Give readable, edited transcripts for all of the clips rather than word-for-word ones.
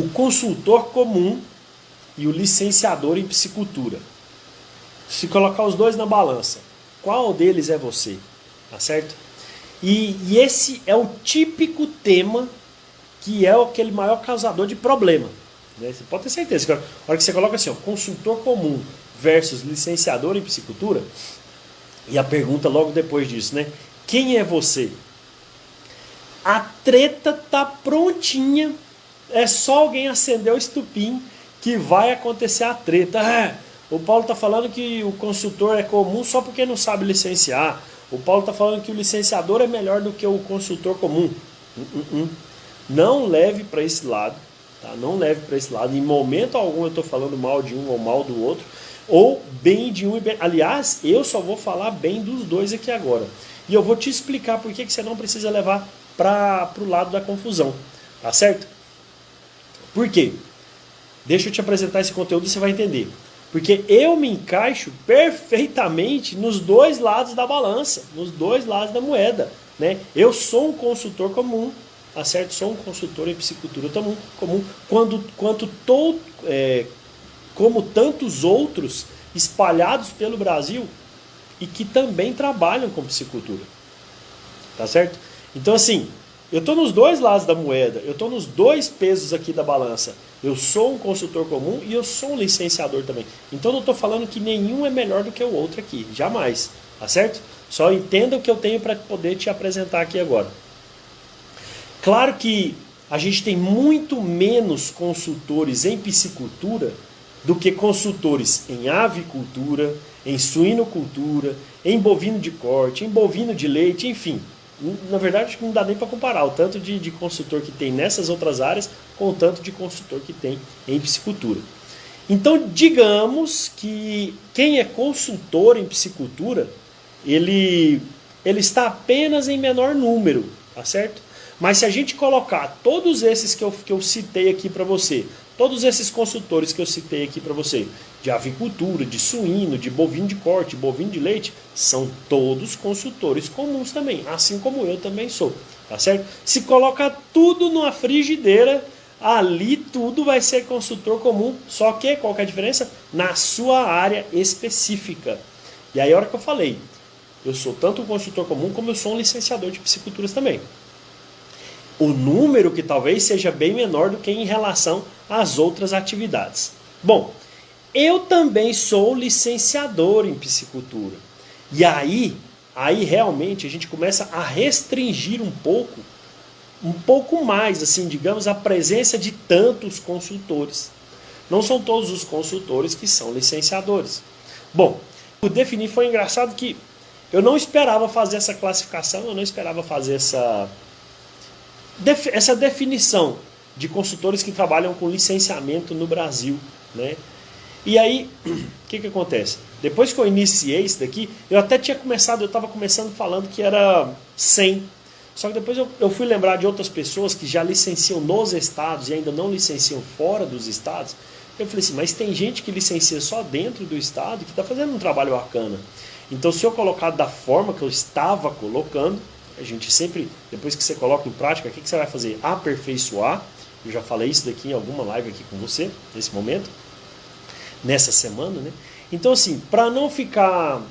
o consultor comum e o licenciador em psicultura. Se colocar os dois na balança, qual deles é você? Tá certo? E esse é o típico tema que é aquele maior causador de problema. Né? Você pode ter certeza que a hora que você coloca assim, ó, consultor comum versus licenciador em psicultura, e a pergunta logo depois disso, né? Quem é você? A treta tá prontinha, é só alguém acender o estupim que vai acontecer a treta. O Paulo está falando que o consultor é comum só porque não sabe licenciar. O Paulo está falando que o licenciador é melhor do que o consultor comum. Não leve para esse lado. Tá? Não leve para esse lado. Em momento algum eu estou falando mal de um ou mal do outro. Ou bem de um e bem... Aliás, eu só vou falar bem dos dois aqui agora. E eu vou te explicar por que você não precisa levar para o lado da confusão. Tá certo? Por quê? Deixa eu te apresentar esse conteúdo e você vai entender. Porque eu me encaixo perfeitamente nos dois lados da balança, nos dois lados da moeda. Né? Eu sou um consultor comum, tá certo? Sou um consultor em psicultura comum como tantos outros espalhados pelo Brasil e que também trabalham com psicultura. Tá certo? Então assim, eu estou nos dois lados da moeda, eu estou nos dois pesos aqui da balança. Eu sou um consultor comum e eu sou um licenciador também. Então não estou falando que nenhum é melhor do que o outro aqui, jamais. Tá certo? Só entenda o que eu tenho para poder te apresentar aqui agora. Claro que a gente tem muito menos consultores em piscicultura do que consultores em avicultura, em suinocultura, em bovino de corte, em bovino de leite, enfim. Na verdade, não dá nem para comparar o tanto de consultor que tem nessas outras áreas com o tanto de consultor que tem em piscicultura. Então, digamos que quem é consultor em piscicultura, ele está apenas em menor número, tá certo? Mas se a gente colocar todos esses que eu citei aqui para você, todos esses consultores que eu citei aqui para você, de avicultura, de suíno, de bovino de corte, bovino de leite, são todos consultores comuns também, assim como eu também sou, tá certo? Se colocar tudo numa frigideira, ali tudo vai ser consultor comum, só que qual que é a diferença? Na sua área específica. E aí a hora que eu falei, eu sou tanto um consultor comum como eu sou um licenciador de pisciculturas também. O número que talvez seja bem menor do que em relação às outras atividades. Bom, eu também sou licenciador em piscicultura. E aí realmente a gente começa a restringir um pouco mais, assim, digamos, a presença de tantos consultores. Não são todos os consultores que são licenciadores. Bom, o definir foi engraçado que eu não esperava fazer essa classificação, eu não esperava fazer essa definição de consultores que trabalham com licenciamento no Brasil, né? E aí, o que acontece? Depois que eu iniciei isso daqui, eu estava começando falando que era 100. Só que depois eu fui lembrar de outras pessoas que já licenciam nos estados e ainda não licenciam fora dos estados. Eu falei assim, mas tem gente que licencia só dentro do estado que está fazendo um trabalho bacana. Então, se eu colocar da forma que eu estava colocando, a gente sempre, depois que você coloca em prática, o que você vai fazer? Aperfeiçoar. Eu já falei isso daqui em alguma live aqui com você, nesse momento, nessa semana, né? Então, assim, para não ficar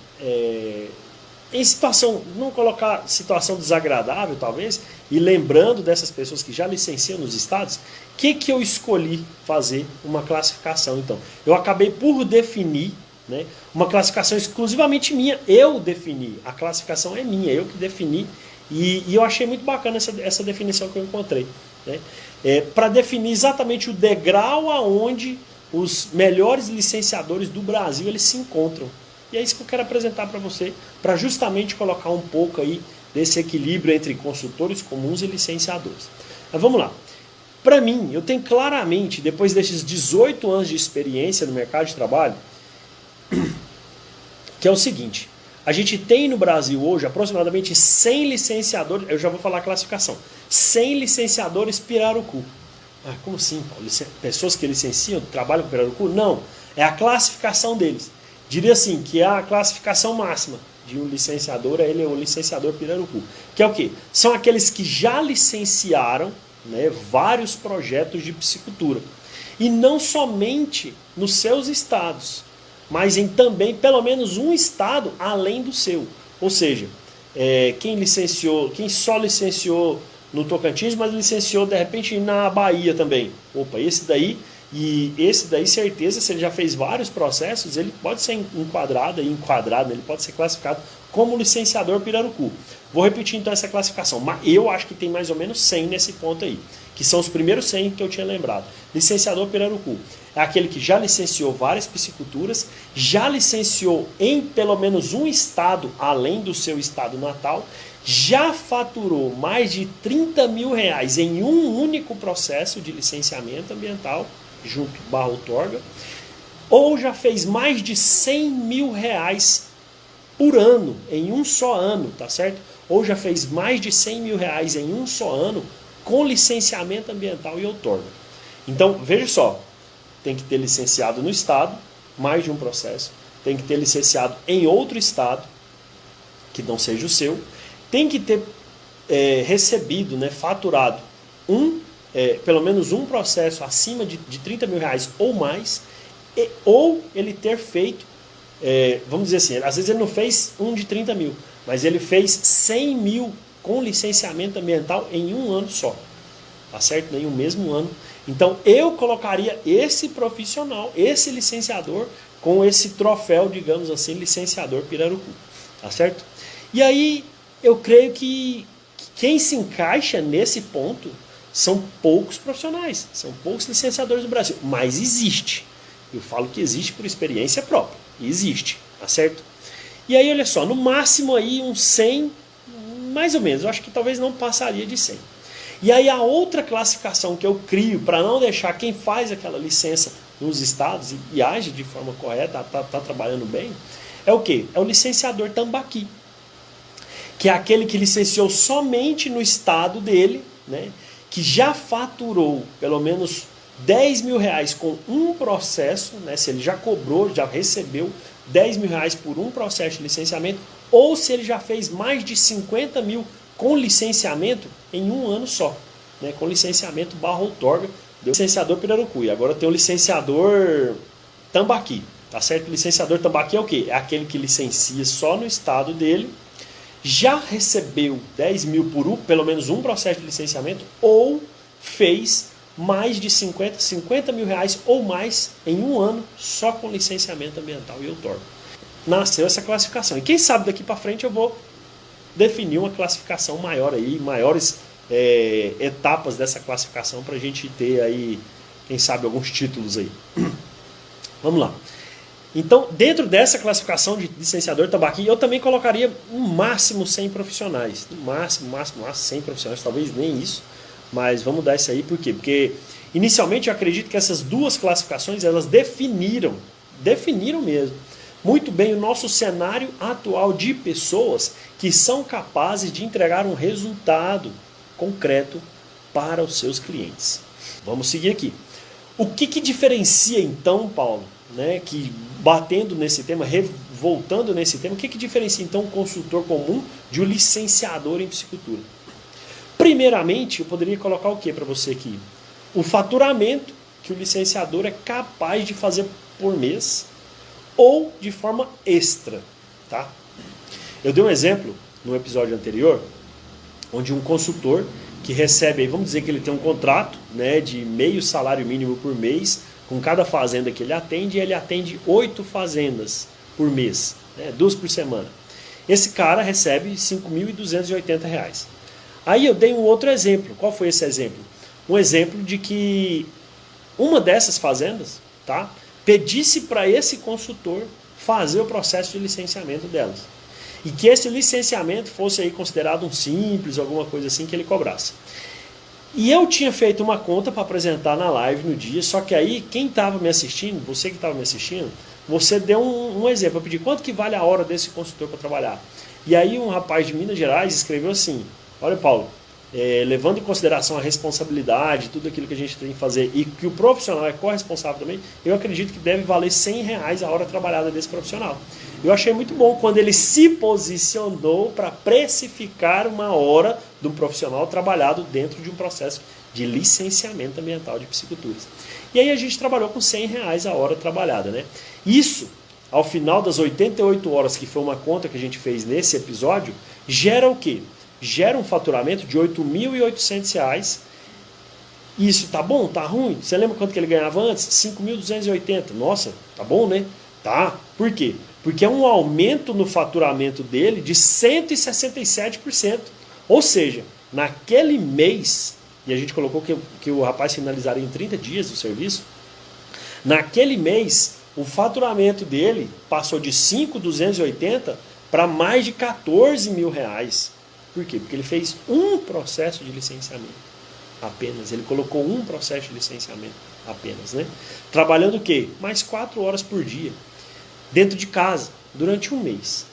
em situação, não colocar situação desagradável, talvez, e lembrando dessas pessoas que já licenciam nos estados, o que eu escolhi fazer uma classificação, então? Eu acabei por definir, né, uma classificação exclusivamente minha, eu defini, a classificação é minha, eu que defini, e eu achei muito bacana essa definição que eu encontrei, né? Para definir exatamente o degrau aonde os melhores licenciadores do Brasil eles se encontram. E é isso que eu quero apresentar para você, para justamente colocar um pouco aí desse equilíbrio entre consultores comuns e licenciadores. Mas vamos lá. Para mim, eu tenho claramente, depois desses 18 anos de experiência no mercado de trabalho, que é o seguinte, a gente tem no Brasil hoje aproximadamente 100 licenciadores, eu já vou falar a classificação, 100 licenciadores pirarucu. Ah, como assim, Paulo? Pessoas que licenciam, trabalham com pirarucu? Não, é a classificação deles. Diria assim, que é a classificação máxima de um licenciador, ele é o licenciador pirarucu. Que é o quê? São aqueles que já licenciaram né, vários projetos de piscicultura. E não somente nos seus estados, mas em também pelo menos um estado além do seu. Ou seja, quem só licenciou no Tocantins, mas licenciou de repente na Bahia também. Opa, esse daí, certeza, se ele já fez vários processos, ele pode ser enquadrado, ele pode ser classificado como licenciador pirarucu. Vou repetir então essa classificação, mas eu acho que tem mais ou menos 100 nesse ponto aí, que são os primeiros 100 que eu tinha lembrado. Licenciador pirarucu é aquele que já licenciou várias pisciculturas, já licenciou em pelo menos um estado além do seu estado natal, já faturou mais de 30 mil reais em um único processo de licenciamento ambiental, junto/outorga, ou já fez mais de 100 mil reais por ano, em um só ano, tá certo? Ou já fez mais de 100 mil reais em um só ano com licenciamento ambiental e outorga. Então, veja só, tem que ter licenciado no estado, mais de um processo, tem que ter licenciado em outro estado, que não seja o seu, tem que ter recebido, né, faturado pelo menos um processo acima de 30 mil reais ou mais, ou ele ter feito, vamos dizer assim, às vezes ele não fez um de 30 mil, mas ele fez 100 mil com licenciamento ambiental em um ano só, tá certo? Em um mesmo ano. Então eu colocaria esse profissional, esse licenciador, com esse troféu, digamos assim, licenciador pirarucu, tá certo? E aí eu creio que quem se encaixa nesse ponto são poucos profissionais, são poucos licenciadores do Brasil, mas existe. Eu falo que existe por experiência própria, existe, tá certo? E aí olha só, no máximo aí uns 100, mais ou menos, eu acho que talvez não passaria de 100. E aí a outra classificação que eu crio para não deixar quem faz aquela licença nos estados e age de forma correta, tá trabalhando bem, é o quê? É o licenciador tambaqui, que é aquele que licenciou somente no estado dele, né, que já faturou pelo menos 10 mil reais com um processo, né, se ele já cobrou, já recebeu 10 mil reais por um processo de licenciamento, ou se ele já fez mais de 50 mil com licenciamento em um ano só, né, com licenciamento /outorga, deu licenciador pirarucu. E agora tem o licenciador tambaqui, tá certo? O licenciador tambaqui é o quê? É aquele que licencia só no estado dele, já recebeu 10 mil por pelo menos um processo de licenciamento, ou fez mais de 50 mil reais ou mais em um ano só com licenciamento ambiental e outorga. Nasceu essa classificação. E quem sabe daqui para frente eu vou definir uma classificação maior aí, maiores etapas dessa classificação para a gente ter aí, quem sabe, alguns títulos aí. Vamos lá. Então, dentro dessa classificação de licenciador tambaqui, eu também colocaria no máximo 100 profissionais. No máximo 100 profissionais, talvez nem isso, mas vamos dar isso aí, por quê? Porque inicialmente eu acredito que essas duas classificações, elas definiram mesmo, muito bem o nosso cenário atual de pessoas que são capazes de entregar um resultado concreto para os seus clientes. Vamos seguir aqui. O que diferencia então, Paulo, né, que batendo nesse tema, voltando nesse tema, o que diferencia então um consultor comum de um licenciador em piscicultura? Primeiramente, eu poderia colocar o que para você aqui? O faturamento que o licenciador é capaz de fazer por mês ou de forma extra, tá? Eu dei um exemplo no episódio anterior, onde um consultor que recebe, vamos dizer que ele tem um contrato, né, de meio salário mínimo por mês, com cada fazenda que ele atende, e ele atende 8 fazendas por mês, né, 2 por semana. Esse cara recebe R$ 5.280. Aí eu dei um outro exemplo. Qual foi esse exemplo? Um exemplo de que uma dessas fazendas, tá, pedisse para esse consultor fazer o processo de licenciamento delas. E que esse licenciamento fosse aí considerado um simples, alguma coisa assim que ele cobrasse. E eu tinha feito uma conta para apresentar na live no dia, só que aí quem estava me assistindo, você que estava me assistindo, você deu um exemplo. Eu pedi quanto que vale a hora desse consultor para trabalhar. E aí um rapaz de Minas Gerais escreveu assim: olha, Paulo, levando em consideração a responsabilidade, tudo aquilo que a gente tem que fazer, e que o profissional é corresponsável também, eu acredito que deve valer R$100 a hora trabalhada desse profissional. Eu achei muito bom quando ele se posicionou para precificar uma hora de um profissional trabalhado dentro de um processo de licenciamento ambiental de pisciculturas. E aí a gente trabalhou com R$100 a hora trabalhada, né? Isso, ao final das 88 horas, que foi uma conta que a gente fez nesse episódio, gera o quê? Gera um faturamento de R$8.800. Isso tá bom? Tá ruim? Você lembra quanto que ele ganhava antes? 5.280. Nossa, tá bom, né? Tá. Por quê? Porque é um aumento no faturamento dele de 167%. Ou seja, naquele mês, e a gente colocou que o rapaz finalizaria em 30 dias o serviço, naquele mês, o faturamento dele passou de 5.280 para mais de R$14.000. Por quê? Porque ele fez um processo de licenciamento apenas. Ele colocou um processo de licenciamento apenas, né? Trabalhando o quê? Mais 4 horas por dia, dentro de casa, durante um mês.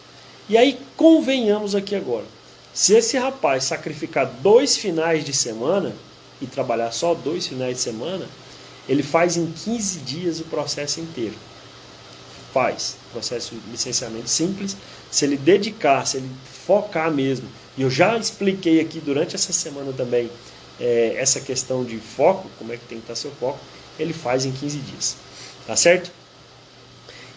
E aí, convenhamos aqui agora, se esse rapaz sacrificar 2 finais de semana e trabalhar só 2 finais de semana, ele faz em 15 dias o processo inteiro. Faz processo de licenciamento simples. Se ele dedicar, se ele focar mesmo, e eu já expliquei aqui durante essa semana também essa questão de foco, como é que tem que estar seu foco, ele faz em 15 dias. Tá certo?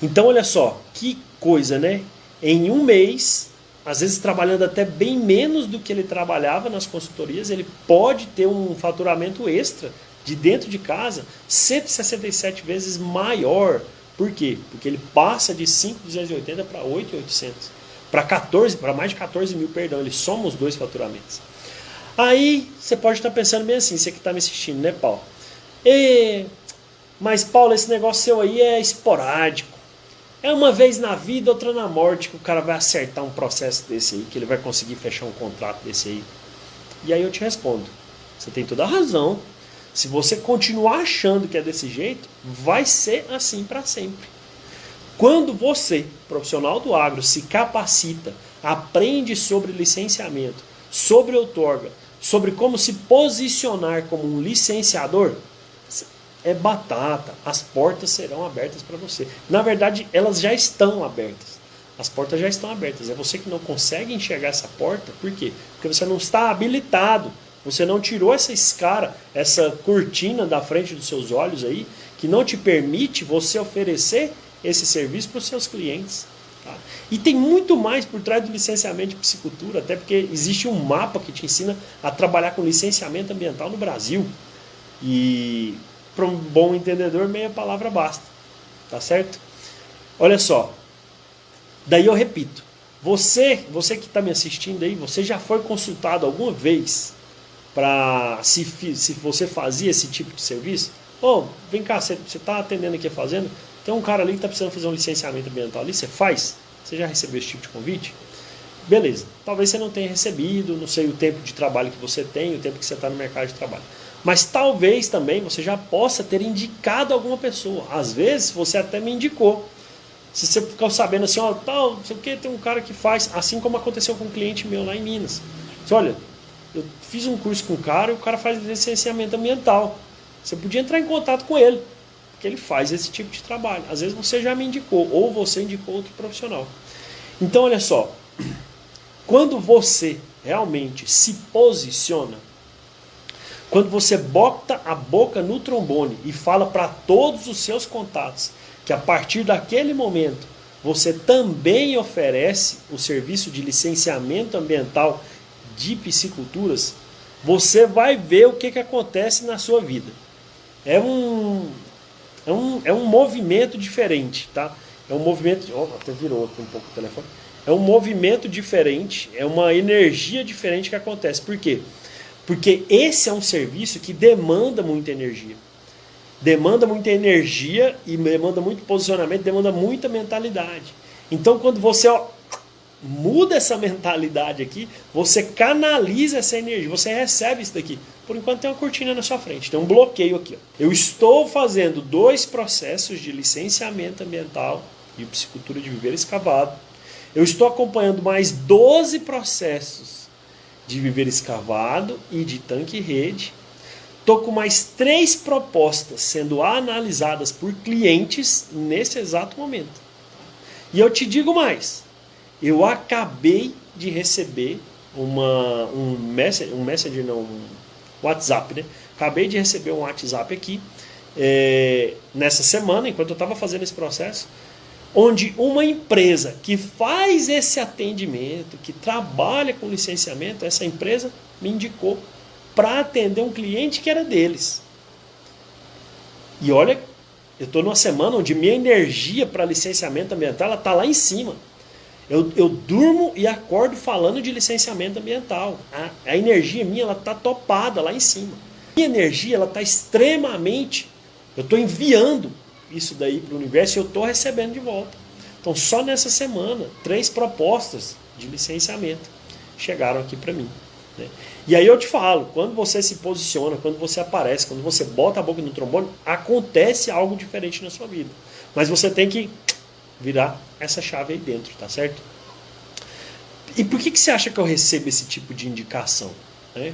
Então, olha só, que coisa, né? Em um mês, às vezes trabalhando até bem menos do que ele trabalhava nas consultorias, ele pode ter um faturamento extra de dentro de casa 167 vezes maior. Por quê? Porque ele passa de 5.280 para 8.800. Para mais de 14 mil, perdão, ele soma os 2 faturamentos. Aí você pode estar pensando bem assim, você que está me assistindo, né, Paulo? Mas, Paulo, esse negócio seu aí é esporádico. É uma vez na vida, outra na morte, que o cara vai acertar um processo desse aí, que ele vai conseguir fechar um contrato desse aí. E aí eu te respondo, você tem toda a razão. Se você continuar achando que é desse jeito, vai ser assim para sempre. Quando você, profissional do agro, se capacita, aprende sobre licenciamento, sobre outorga, sobre como se posicionar como um licenciador, é batata. As portas serão abertas para você. Na verdade, elas já estão abertas. As portas já estão abertas. É você que não consegue enxergar essa porta. Por quê? Porque você não está habilitado. Você não tirou essa escara, essa cortina da frente dos seus olhos aí, que não te permite você oferecer esse serviço para os seus clientes. Tá? E tem muito mais por trás do licenciamento de piscicultura, até porque existe um mapa que te ensina a trabalhar com licenciamento ambiental no Brasil. E para um bom entendedor, meia palavra basta. Tá certo? Olha só. Daí eu repito. Você que está me assistindo aí, você já foi consultado alguma vez para se você fazia esse tipo de serviço? Vem cá, você está atendendo aqui fazendo? Tem um cara ali que está precisando fazer um licenciamento ambiental ali, você faz? Você já recebeu esse tipo de convite? Beleza, talvez você não tenha recebido, não sei o tempo de trabalho que você tem, o tempo que você está no mercado de trabalho. Mas talvez também você já possa ter indicado alguma pessoa. Às vezes você até me indicou. Se você ficou sabendo assim, tal, não sei o que, tem um cara que faz, assim como aconteceu com um cliente meu lá em Minas. Você, olha, eu fiz um curso com um cara e o cara faz licenciamento ambiental. Você podia entrar em contato com ele, porque ele faz esse tipo de trabalho. Às vezes você já me indicou, ou você indicou outro profissional. Então, olha só, quando você realmente se posiciona, quando você bota a boca no trombone e fala para todos os seus contatos que a partir daquele momento você também oferece o serviço de licenciamento ambiental de pisciculturas, você vai ver o que acontece na sua vida. É um movimento diferente, tá? É um movimento... até virou aqui um pouco o telefone. É um movimento diferente, é uma energia diferente que acontece. Por quê? Porque esse é um serviço que demanda muita energia. Demanda muita energia e demanda muito posicionamento, demanda muita mentalidade. Então, quando você muda essa mentalidade aqui, você canaliza essa energia, você recebe isso daqui. Por enquanto tem uma cortina na sua frente, tem um bloqueio aqui. Eu estou fazendo 2 processos de licenciamento ambiental de piscicultura de viveiro escavado. Eu estou acompanhando mais 12 processos de viveiro escavado e de tanque-rede. Estou com mais 3 propostas sendo analisadas por clientes nesse exato momento. E eu te digo mais. Eu acabei de receber um WhatsApp, né? Acabei de receber um WhatsApp aqui, nessa semana, enquanto eu estava fazendo esse processo, onde uma empresa que faz esse atendimento, que trabalha com licenciamento, essa empresa me indicou para atender um cliente que era deles. E olha, eu estou numa semana onde minha energia para licenciamento ambiental está lá em cima. Eu durmo e acordo falando de licenciamento ambiental. A energia minha está topada lá em cima. Minha energia está extremamente... Eu estou enviando isso daí para o universo e eu estou recebendo de volta. Então, só nessa semana, 3 propostas de licenciamento chegaram aqui para mim. Né? E aí eu te falo, quando você se posiciona, quando você aparece, quando você bota a boca no trombone, acontece algo diferente na sua vida. Mas você tem que virar essa chave aí dentro, tá certo? E por que você acha que eu recebo esse tipo de indicação? Né?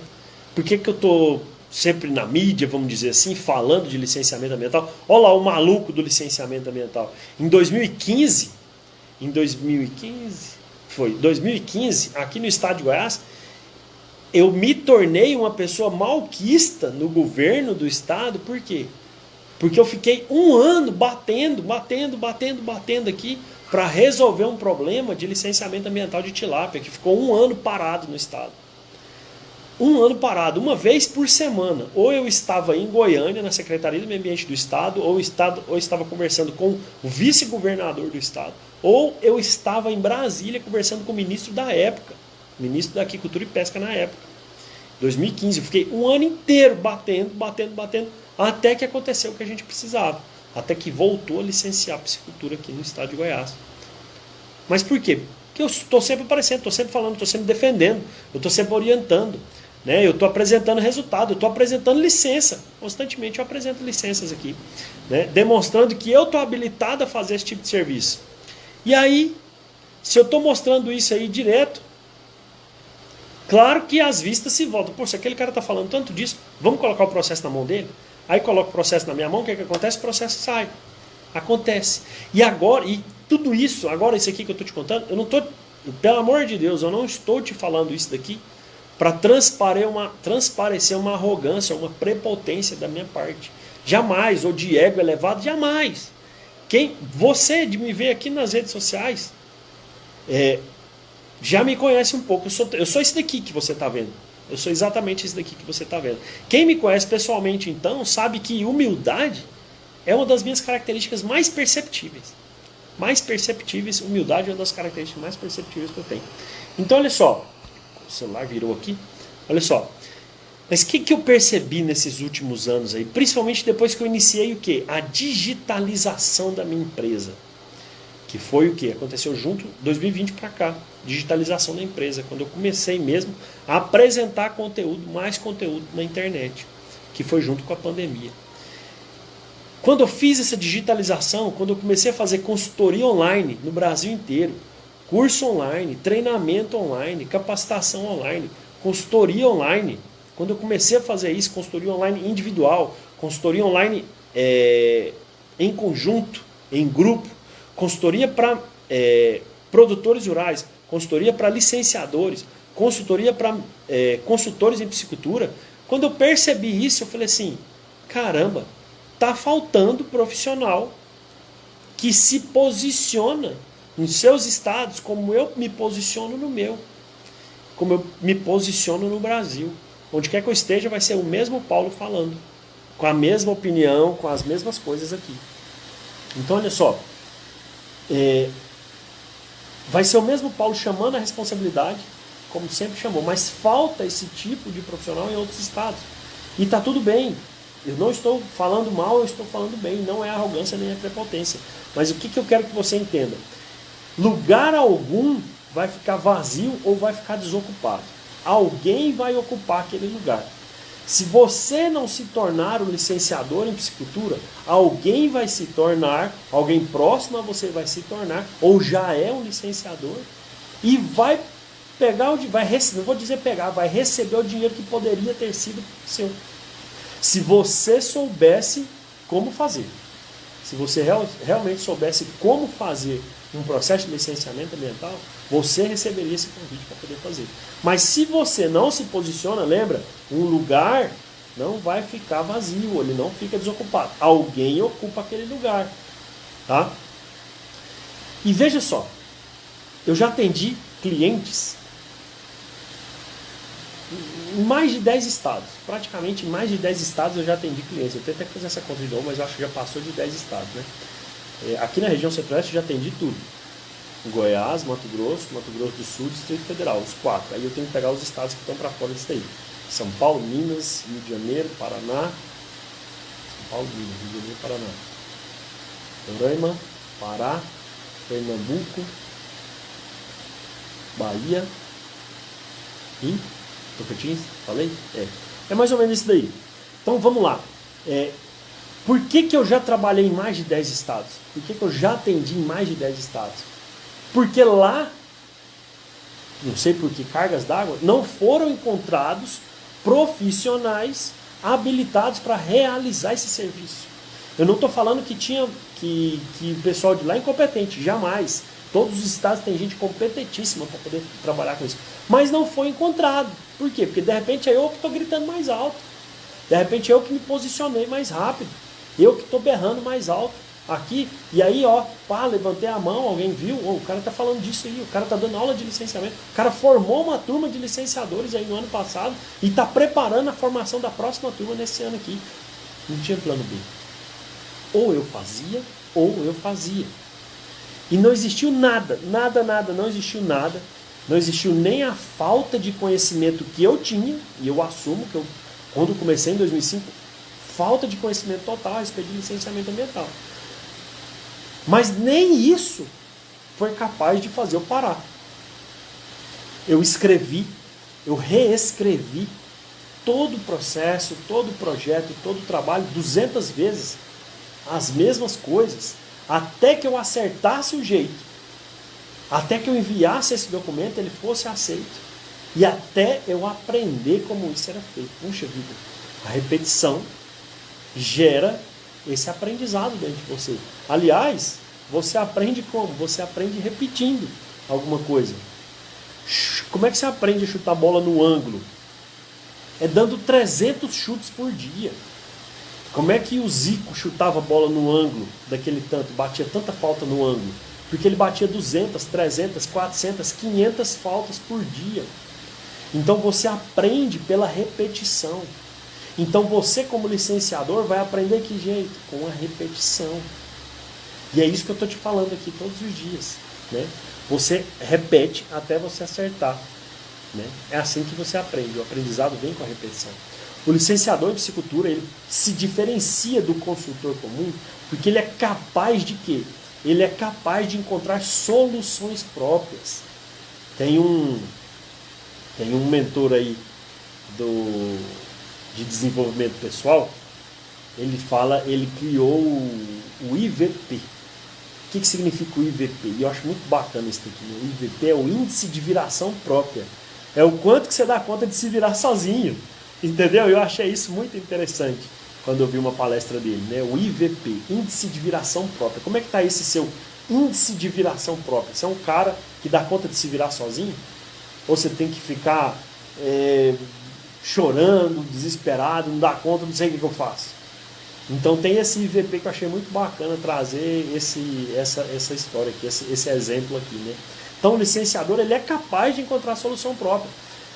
Por que eu estou sempre na mídia, vamos dizer assim, falando de licenciamento ambiental? Olha lá o maluco do licenciamento ambiental. Em 2015, aqui no estado de Goiás, eu me tornei uma pessoa malquista no governo do estado. Por quê? Porque eu fiquei um ano batendo aqui para resolver um problema de licenciamento ambiental de tilápia, que ficou um ano parado no estado. Um ano parado, uma vez por semana. Ou eu estava em Goiânia, na Secretaria do Meio Ambiente do Estado, ou estava conversando com o vice-governador do estado, ou eu estava em Brasília conversando com o ministro da época, ministro da Agricultura e Pesca na época. 2015, eu fiquei um ano inteiro batendo, até que aconteceu o que a gente precisava. Até que voltou a licenciar a piscicultura aqui no estado de Goiás. Mas por quê? Porque eu estou sempre aparecendo, estou sempre falando, estou sempre defendendo, eu estou sempre orientando, né? Eu estou apresentando resultado, eu estou apresentando licença. Constantemente eu apresento licenças aqui, né? Demonstrando que eu estou habilitado a fazer esse tipo de serviço. E aí, se eu estou mostrando isso aí direto, claro que as vistas se voltam. Pô, se aquele cara está falando tanto disso, vamos colocar o processo na mão dele? Aí coloca o processo na minha mão, o que acontece? O processo sai. Acontece. E agora, e tudo isso, agora isso aqui que eu estou te contando, eu não estou, pelo amor de Deus, eu não estou te falando isso daqui para transparecer uma arrogância, uma prepotência da minha parte. Jamais, ou de ego elevado, jamais. Você de me ver aqui nas redes sociais, já me conhece um pouco. Eu sou esse daqui que você está vendo. Eu sou exatamente esse daqui que você está vendo. Quem me conhece pessoalmente, então, sabe que humildade é uma das minhas características mais perceptíveis. Humildade é uma das características mais perceptíveis que eu tenho. Então, olha só. O celular virou aqui. Olha só. Mas o que eu percebi nesses últimos anos aí? Principalmente depois que eu iniciei o quê? A digitalização da minha empresa. Que foi o quê? Aconteceu junto 2020 para cá. Digitalização da empresa. Quando eu comecei mesmo a apresentar mais conteúdo na internet. Que foi junto com a pandemia. Quando eu fiz essa digitalização, quando eu comecei a fazer consultoria online no Brasil inteiro, curso online, treinamento online, capacitação online, consultoria online, quando eu comecei a fazer isso, consultoria online individual, consultoria online em conjunto, em grupo, consultoria para produtores rurais, consultoria para licenciadores, consultoria para consultores em piscicultura, quando eu percebi isso, eu falei assim, caramba, está faltando profissional que se posiciona nos seus estados como eu me posiciono no meu, como eu me posiciono no Brasil. Onde quer que eu esteja vai ser o mesmo Paulo falando, com a mesma opinião, com as mesmas coisas aqui. Então olha só, vai ser o mesmo Paulo chamando a responsabilidade, como sempre chamou, mas falta esse tipo de profissional em outros estados. E está tudo bem. Eu não estou falando mal, eu estou falando bem. Não é arrogância nem é prepotência. Mas o que eu quero que você entenda? Lugar algum vai ficar vazio ou vai ficar desocupado. Alguém vai ocupar aquele lugar. Se você não se tornar um licenciador em piscicultura, alguém vai se tornar, alguém próximo a você vai se tornar, ou já é um licenciador, e vai pegar não vou dizer pegar, vai receber o dinheiro que poderia ter sido seu. Se você soubesse como fazer, se você realmente soubesse como fazer um processo de licenciamento ambiental, você receberia esse convite para poder fazer. Mas se você não se posiciona, lembra, um lugar não vai ficar vazio, ele não fica desocupado. Alguém ocupa aquele lugar. Tá? E veja só, eu já atendi clientes em mais de 10 estados. Praticamente em mais de 10 estados eu já atendi clientes. Eu tenho até que fazer essa conta de novo, mas eu acho que já passou de 10 estados. Né? Aqui na região centro-oeste eu já atendi tudo. Goiás, Mato Grosso do Sul, Distrito Federal, os 4. Aí eu tenho que pegar os estados que estão para fora disso aí. São Paulo, Minas, Rio de Janeiro, Paraná. São Paulo, Minas, Rio de Janeiro, Paraná. Roraima, Pará, Pernambuco, Bahia e Tocantins, falei? É mais ou menos isso daí. Então vamos lá. Por que eu já trabalhei em mais de 10 estados? Por que eu já atendi em mais de 10 estados? Porque lá, não sei por que cargas d'água, não foram encontrados profissionais habilitados para realizar esse serviço. Eu não estou falando que o pessoal de lá é incompetente, jamais. Todos os estados têm gente competentíssima para poder trabalhar com isso. Mas não foi encontrado. Por quê? Porque de repente é eu que estou gritando mais alto. De repente é eu que me posicionei mais rápido. Eu que estou berrando mais alto aqui. E aí, levantei a mão, alguém viu, o cara está falando disso aí, o cara está dando aula de licenciamento. O cara formou uma turma de licenciadores aí no ano passado e está preparando a formação da próxima turma nesse ano aqui. Não tinha plano B. Ou eu fazia. E não existiu nada, não existiu nada. Não existiu nem a falta de conhecimento que eu tinha, e eu assumo que quando comecei em 2005, falta de conhecimento total a respeito de licenciamento ambiental. Mas nem isso foi capaz de fazer eu parar. Eu escrevi, eu reescrevi todo o processo, todo o projeto, todo o trabalho 200 vezes, as mesmas coisas, até que eu acertasse o jeito, até que eu enviasse esse documento, ele fosse aceito, e até eu aprender como isso era feito. Puxa vida, a repetição gera esse aprendizado dentro de você. Aliás, você aprende como? Você aprende repetindo alguma coisa. Como é que você aprende a chutar bola no ângulo? É dando 300 chutes por dia. Como é que o Zico chutava a bola no ângulo daquele tanto, batia tanta falta no ângulo? Porque ele batia 200, 300, 400, 500 faltas por dia. Então você aprende pela repetição. Então você, como licenciador, vai aprender que jeito? Com a repetição. E é isso que eu estou te falando aqui todos os dias. Né? Você repete até você acertar. Né? É assim que você aprende. O aprendizado vem com a repetição. O licenciador em piscicultura, ele se diferencia do consultor comum porque ele é capaz de quê? Ele é capaz de encontrar soluções próprias. Tem um mentor aí de desenvolvimento pessoal, ele criou o IVP. O que significa o IVP? E eu acho muito bacana isso aqui. O IVP é o índice de viração própria. É o quanto que você dá conta de se virar sozinho. Entendeu? Eu achei isso muito interessante quando eu vi uma palestra dele, né? O IVP, índice de viração própria. Como é que está esse seu índice de viração própria? Você é um cara que dá conta de se virar sozinho? Ou você tem que ficar chorando, desesperado, não dá conta, não sei o que eu faço? Então tem esse IVP que eu achei muito bacana trazer essa história aqui, esse exemplo aqui, né? Então o licenciador, ele é capaz de encontrar solução própria.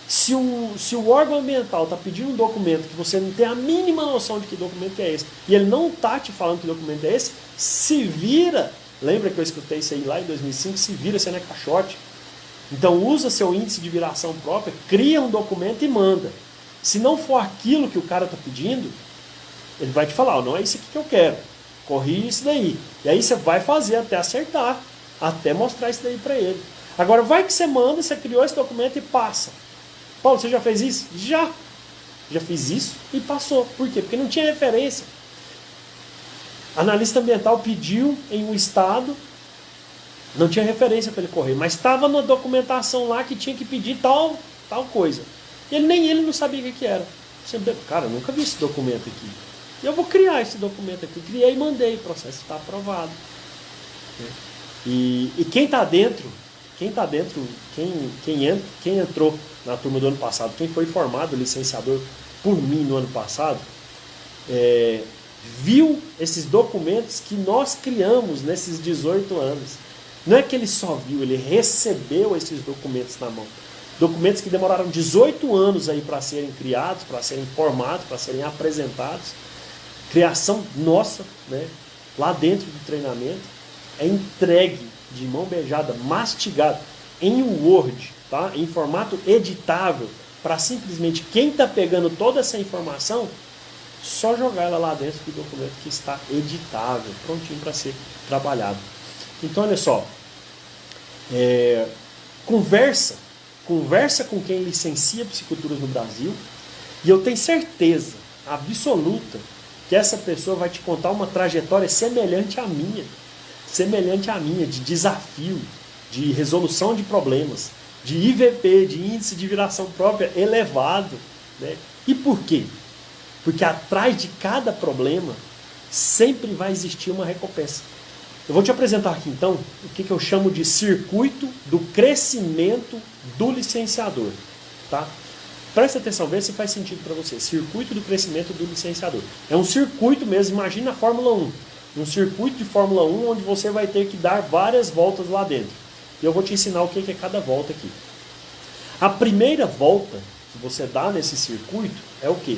Se o órgão ambiental está pedindo um documento que você não tem a mínima noção de que documento é esse, e ele não está te falando que documento é esse, se vira. Lembra que eu escutei isso aí lá em 2005? Se vira, você não é caixote. Então usa seu índice de viração própria, cria um documento e manda. Se não for aquilo que o cara está pedindo, ele vai te falar, não é isso aqui que eu quero, corrige isso daí. E aí você vai fazer até acertar, até mostrar isso daí para ele. Agora vai que você manda, você criou esse documento e passa. Paulo, você já fez isso? Já fiz isso e passou. Por quê? Porque não tinha referência. Analista ambiental pediu em um estado, não tinha referência para ele correr, mas estava na documentação lá que tinha que pedir tal coisa. E nem ele não sabia o que era. Cara, eu nunca vi esse documento aqui. E eu vou criar esse documento aqui. Criei e mandei, o processo está aprovado. E quem está dentro, quem entrou na turma do ano passado, quem foi formado licenciador por mim no ano passado, viu esses documentos que nós criamos nesses 18 anos. Não é que ele só viu, ele recebeu esses documentos na mão. Documentos que demoraram 18 anos aí para serem criados, para serem formados, para serem apresentados. Criação nossa, né? Lá dentro do treinamento, é entregue de mão beijada, mastigado, em Word, tá? Em formato editável, para simplesmente quem está pegando toda essa informação, só jogar ela lá dentro do documento que está editável, prontinho para ser trabalhado. Então, olha só, conversa com quem licencia psiculturas no Brasil, e eu tenho certeza absoluta que essa pessoa vai te contar uma trajetória semelhante à minha, de desafio, de resolução de problemas, de IVP, de índice de viração própria elevado, né? E por quê? Porque atrás de cada problema sempre vai existir uma recompensa. Eu vou te apresentar aqui então o que eu chamo de circuito do crescimento do licenciador, tá? Presta atenção, vê se faz sentido para você. Circuito do crescimento do licenciador. É um circuito mesmo, imagina a Fórmula 1. Um circuito de Fórmula 1 onde você vai ter que dar várias voltas lá dentro. E eu vou te ensinar o que é cada volta aqui. A primeira volta que você dá nesse circuito é o quê?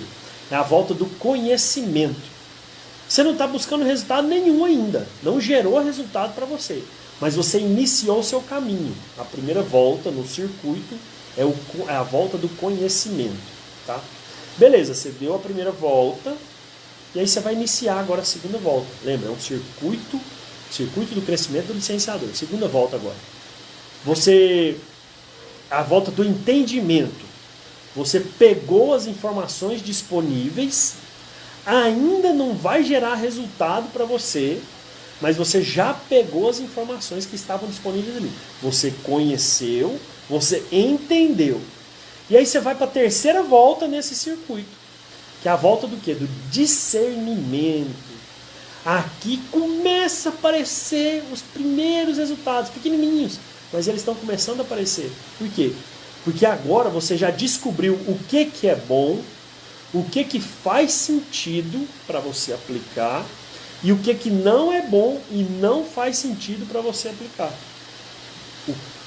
É a volta do conhecimento. Você não está buscando resultado nenhum ainda. Não gerou resultado para você. Mas você iniciou o seu caminho. A primeira volta no circuito é a volta do conhecimento. Tá? Beleza, você deu a primeira volta. E aí você vai iniciar agora a segunda volta. Lembra, é um circuito do crescimento do licenciador. Segunda volta agora. A volta do entendimento. Você pegou as informações disponíveis, ainda não vai gerar resultado para você, mas você já pegou as informações que estavam disponíveis ali. Você conheceu, você entendeu. E aí você vai para a terceira volta nesse circuito, que é a volta do quê? Do discernimento. Aqui começa a aparecer os primeiros resultados, pequenininhos, mas eles estão começando a aparecer. Por quê? Porque agora você já descobriu o que é bom, o que faz sentido para você aplicar e o que não é bom e não faz sentido para você aplicar.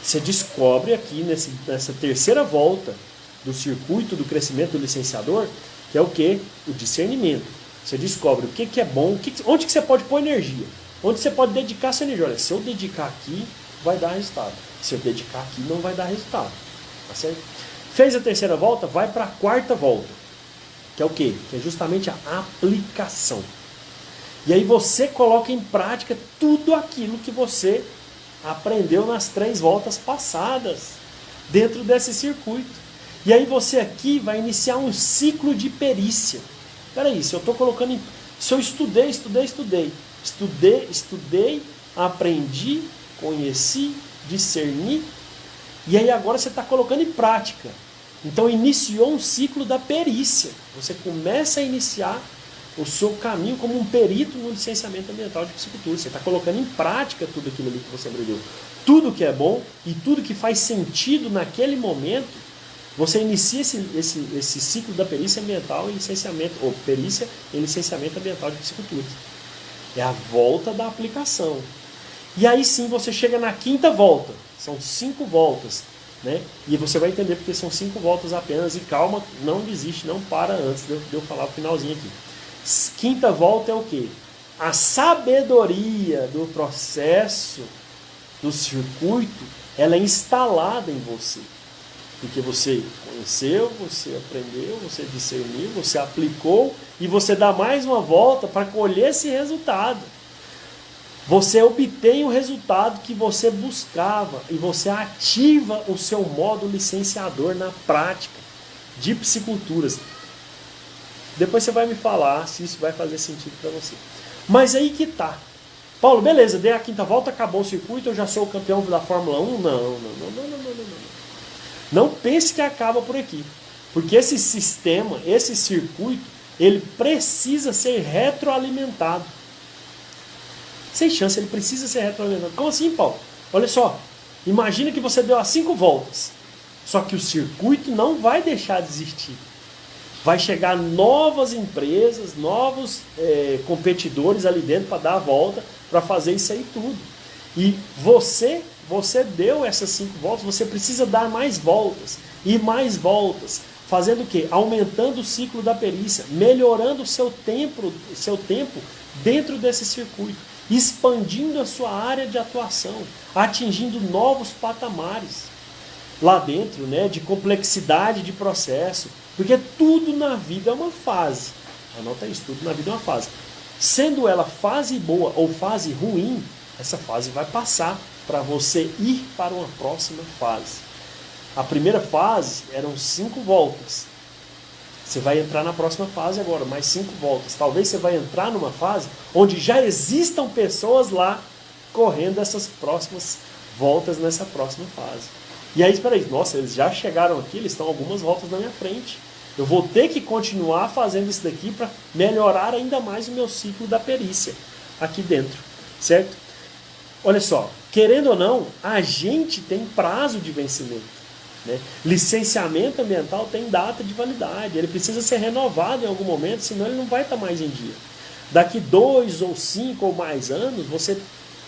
Você descobre aqui nessa terceira volta do circuito do crescimento do licenciador, que é o quê? O discernimento. Você descobre o que é bom, onde que você pode pôr energia, onde você pode dedicar sua energia. Olha, se eu dedicar aqui, vai dar resultado. Se eu dedicar aqui, não vai dar resultado. Tá certo? Fez a terceira volta, vai para a quarta volta. Que é o quê? Que é justamente a aplicação. E aí você coloca em prática tudo aquilo que você aprendeu nas 3 voltas passadas, dentro desse circuito. E aí você aqui vai iniciar um ciclo de perícia. Peraí, se eu estou colocando em... Se eu estudei, aprendi, conheci, discerni, e aí agora você está colocando em prática. Então iniciou um ciclo da perícia. Você começa a iniciar o seu caminho como um perito no licenciamento ambiental de piscicultura. Você está colocando em prática tudo aquilo ali que você aprendeu. Tudo que é bom e tudo que faz sentido naquele momento, você inicia esse ciclo da perícia ambiental e licenciamento, ou perícia e licenciamento ambiental de piscicultura. É a volta da aplicação. E aí sim você chega na quinta volta. São 5 voltas. Né? E você vai entender porque são 5 voltas apenas. E calma, não desiste, não para antes de eu falar o finalzinho aqui. Quinta volta é o quê? A sabedoria do processo, do circuito, ela é instalada em você. Porque você conheceu, você aprendeu, você discerniu, você aplicou e você dá mais uma volta para colher esse resultado. Você obtém o resultado que você buscava e você ativa o seu modo licenciador na prática de pisciculturas. Depois você vai me falar se isso vai fazer sentido para você. Mas aí que tá. Paulo, beleza, dei a quinta volta, acabou o circuito, eu já sou o campeão da Fórmula 1? Não. Não pense que acaba por aqui. Porque esse sistema, esse circuito, ele precisa ser retroalimentado. Sem chance, ele precisa ser retroalimentado. Como assim, Paulo? Olha só, imagina que você deu as 5 voltas. Só que o circuito não vai deixar de existir. Vai chegar novas empresas, novos competidores ali dentro para dar a volta, para fazer isso aí tudo. E você deu essas 5 voltas, você precisa dar mais voltas e mais voltas. Fazendo o quê? Aumentando o ciclo da perícia, melhorando o seu tempo dentro desse circuito, expandindo a sua área de atuação, atingindo novos patamares lá dentro, né, de complexidade de processo, porque tudo na vida é uma fase. Anota isso, tudo na vida é uma fase. Sendo ela fase boa ou fase ruim, essa fase vai passar para você ir para uma próxima fase. A primeira fase eram 5 voltas. Você vai entrar na próxima fase agora, mais 5 voltas. Talvez você vai entrar numa fase onde já existam pessoas lá correndo essas próximas voltas nessa próxima fase. E aí, espera aí, nossa, eles já chegaram aqui, eles estão algumas voltas na minha frente. Eu vou ter que continuar fazendo isso daqui para melhorar ainda mais o meu ciclo da perícia aqui dentro, certo? Olha só, querendo ou não, a gente tem prazo de vencimento. Né? Licenciamento ambiental tem data de validade, ele precisa ser renovado em algum momento, senão ele não vai estar mais em dia. Daqui 2 ou 5 ou mais anos,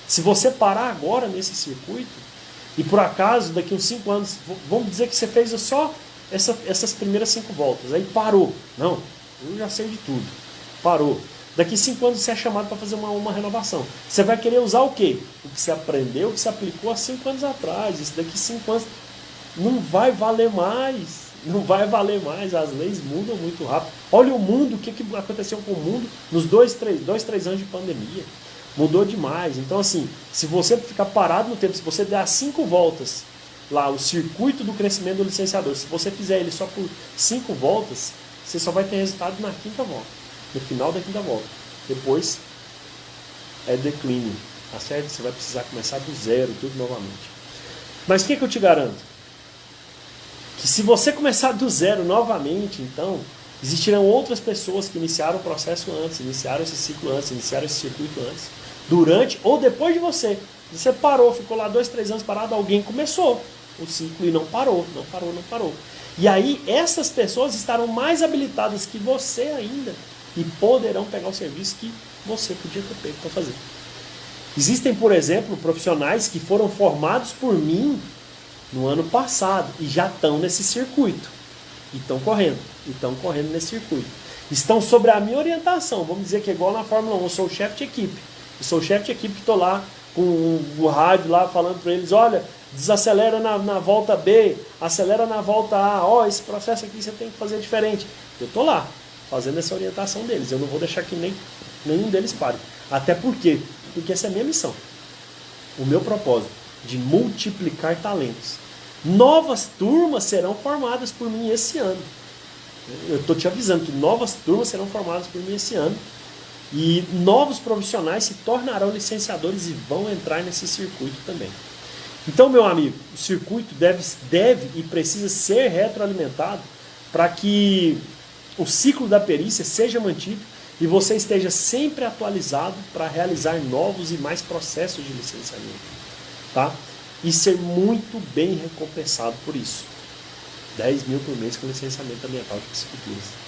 se você parar agora nesse circuito, e por acaso daqui uns 5 anos, vamos dizer que você fez só essas primeiras 5 voltas, aí parou. Não, eu já sei de tudo. Parou. Daqui 5 anos você é chamado para fazer uma renovação. Você vai querer usar o quê? O que você aprendeu, o que você aplicou há 5 anos atrás. Isso daqui 5 anos não vai valer mais. Não vai valer mais. As leis mudam muito rápido. Olha o mundo, o que aconteceu com o mundo nos 2, 3 anos de pandemia. Mudou demais. Então, assim, se você ficar parado no tempo, se você der 5 voltas lá, o circuito do crescimento do licenciador, se você fizer ele só por 5 voltas, você só vai ter resultado na 5ª volta. No final da 5ª volta. Depois é declínio. Tá certo? Você vai precisar começar do zero, tudo novamente. Mas o que eu te garanto? Que se você começar do zero novamente, então, existirão outras pessoas que iniciaram o processo antes, iniciaram esse ciclo antes, iniciaram esse circuito antes, durante ou depois de você. Você parou, ficou lá 2, 3 anos parado, alguém começou o ciclo e não parou. E aí, essas pessoas estarão mais habilitadas que você ainda e poderão pegar o serviço que você podia ter feito para fazer. Existem, por exemplo, profissionais que foram formados por mim no ano passado e já estão nesse circuito. E estão correndo nesse circuito. Estão sobre a minha orientação. Vamos dizer que é igual na Fórmula 1, eu sou o chefe de equipe. Eu sou o chefe de equipe que estou lá com o rádio lá falando para eles, olha, desacelera na volta B, acelera na volta A, ó, esse processo aqui você tem que fazer diferente. Eu estou lá, fazendo essa orientação deles. Eu não vou deixar que nenhum deles pare. Até porque essa é a minha missão. O meu propósito de multiplicar talentos. Novas turmas serão formadas por mim esse ano. Eu estou te avisando que novas turmas serão formadas por mim esse ano. E novos profissionais se tornarão licenciadores e vão entrar nesse circuito também. Então, meu amigo, o circuito deve e precisa ser retroalimentado para que o ciclo da perícia seja mantido e você esteja sempre atualizado para realizar novos e mais processos de licenciamento. Tá? E ser muito bem recompensado por isso. 10 mil por mês com licenciamento ambiental de piscicultura.